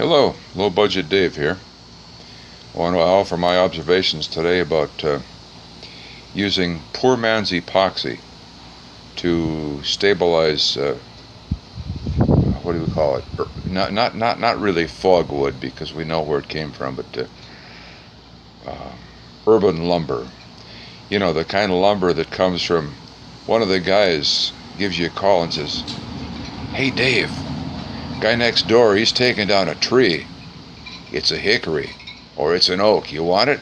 Hello, Low Budget Dave here. I want to offer my observations today about using poor man's epoxy to stabilize, what do we call it? Not really fogwood, because we know where it came from, but urban lumber. You know, the kind of lumber that comes from one of the guys gives you a call and says, "Hey Dave, guy next door, he's taking down a tree. It's a hickory or it's an oak. You want it?"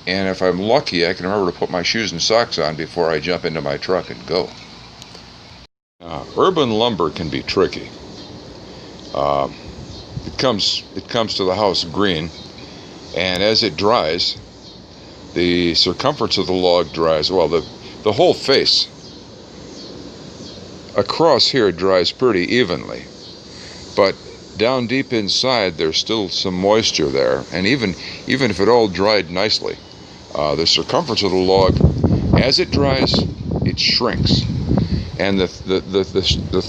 And if I'm lucky, I can remember to put my shoes and socks on before I jump into my truck and go. Urban lumber can be tricky. It comes to the house green, and as it dries, the circumference of the log dries. Well, the whole face across here dries pretty evenly, but down deep inside there's still some moisture there, and even if it all dried nicely, the circumference of the log, as it dries, it shrinks, and the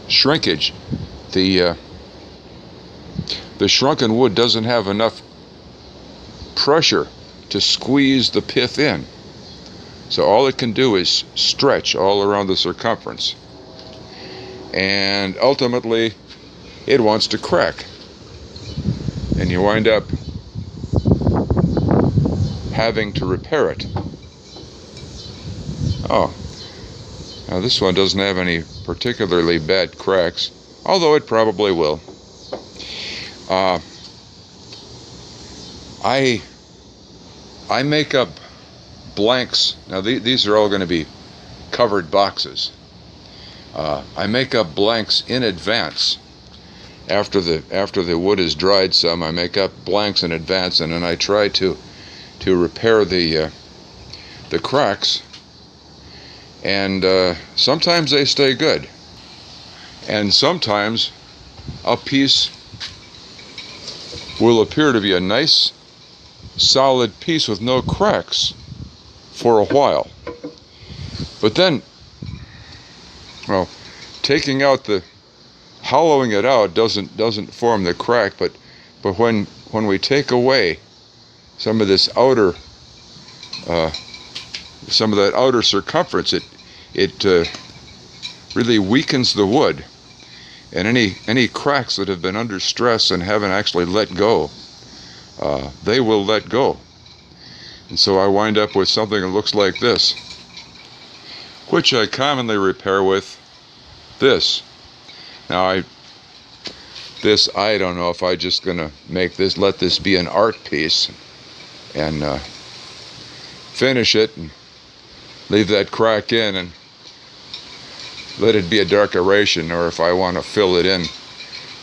shrinkage, the shrunken wood doesn't have enough pressure to squeeze the pith in, so all it can do is stretch all around the circumference, and ultimately it wants to crack, and you wind up having to repair it. Oh, now this one doesn't have any particularly bad cracks, although it probably will. I make up blanks. Now these are all going to be covered boxes. I make up blanks in advance. After the wood is dried some, I make up blanks in advance, and then I try to repair the cracks. And sometimes they stay good, and sometimes a piece will appear to be a nice solid piece with no cracks for a while. But then, well, taking out hollowing it out doesn't form the crack, but when we take away some of this outer some of that outer circumference, it really weakens the wood, and any cracks that have been under stress and haven't actually let go, they will let go. And so I wind up with something that looks like this, which I commonly repair with this. Now I don't know if I'm just gonna let this be an art piece and finish it and leave that crack in and let it be a decoration, or if I want to fill it in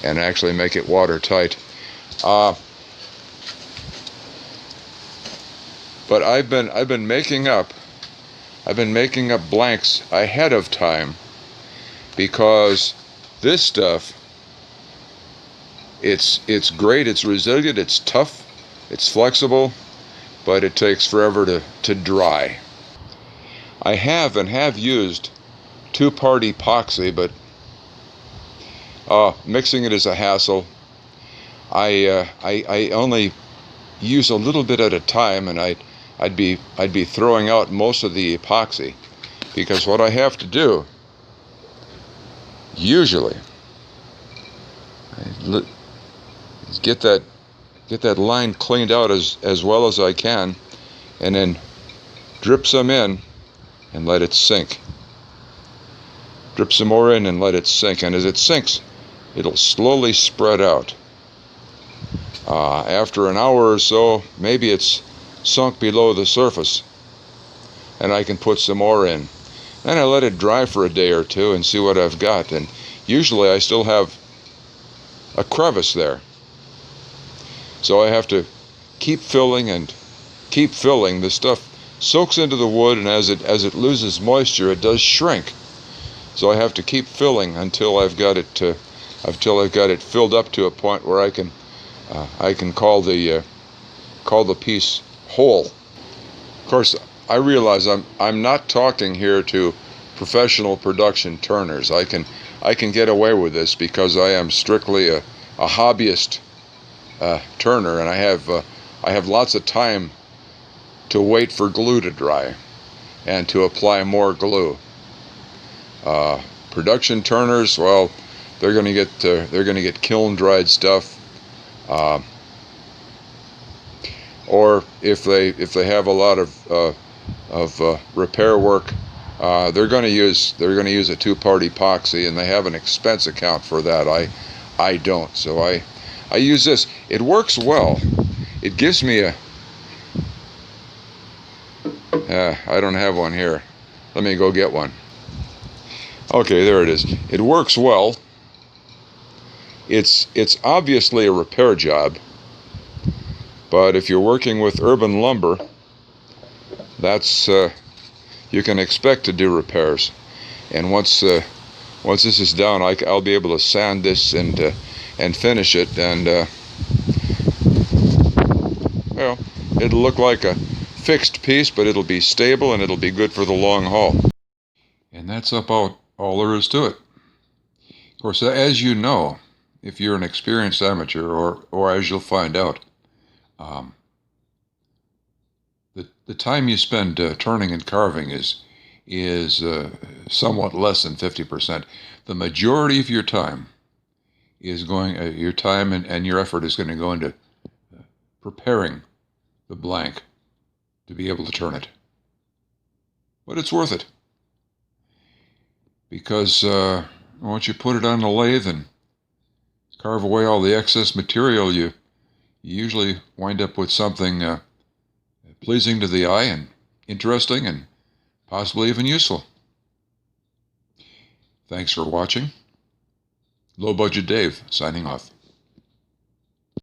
and actually make it watertight. But I've been making up blanks ahead of time, because this stuff, it's great, it's resilient, it's tough, it's flexible, but it takes forever to dry. I have used two-part epoxy, but mixing it is a hassle. I only use a little bit at a time, and I'd be throwing out most of the epoxy, because what I have to do usually is get that line cleaned out as well as I can, and then drip some in and let it sink. Drip some more in and let it sink, and as it sinks, it'll slowly spread out. After an hour or so, maybe it's sunk below the surface, and I can put some more in. Then I let it dry for a day or two and see what I've got, and usually I still have a crevice there. So I have to keep filling and keep filling. The stuff soaks into the wood, and as it loses moisture, it does shrink. So I have to keep filling until I've got it filled up to a point where I can call the piece whole. Of course, I realize I'm not talking here to professional production turners. I I can get away with this because I am strictly a hobbyist turner, and I have lots of time to wait for glue to dry and to apply more glue. Production turners, well, they're going to get kiln dried stuff, or if they have a lot of repair work, they're going to use a two-part epoxy, and they have an expense account for that. I don't, so I use this. It works well. It gives me a I don't have one here. Let me go get one. Okay, there it is. It works well. It's obviously a repair job, but if you're working with urban lumber, that's you can expect to do repairs. And once this is done, I'll be able to sand this and finish it, and well, it'll look like a fixed piece, but it'll be stable and it'll be good for the long haul. And that's about all there is to it. Of course, as you know, if you're an experienced amateur, or as you'll find out, the time you spend turning and carving is somewhat less than 50%. The majority of your time is going, your time and your effort is going to go into preparing the blank to be able to turn it. But it's worth it, because once you put it on the lathe and carve away all the excess material, you usually wind up with something pleasing to the eye and interesting and possibly even useful. Thanks for watching. Low Budget Dave, signing off.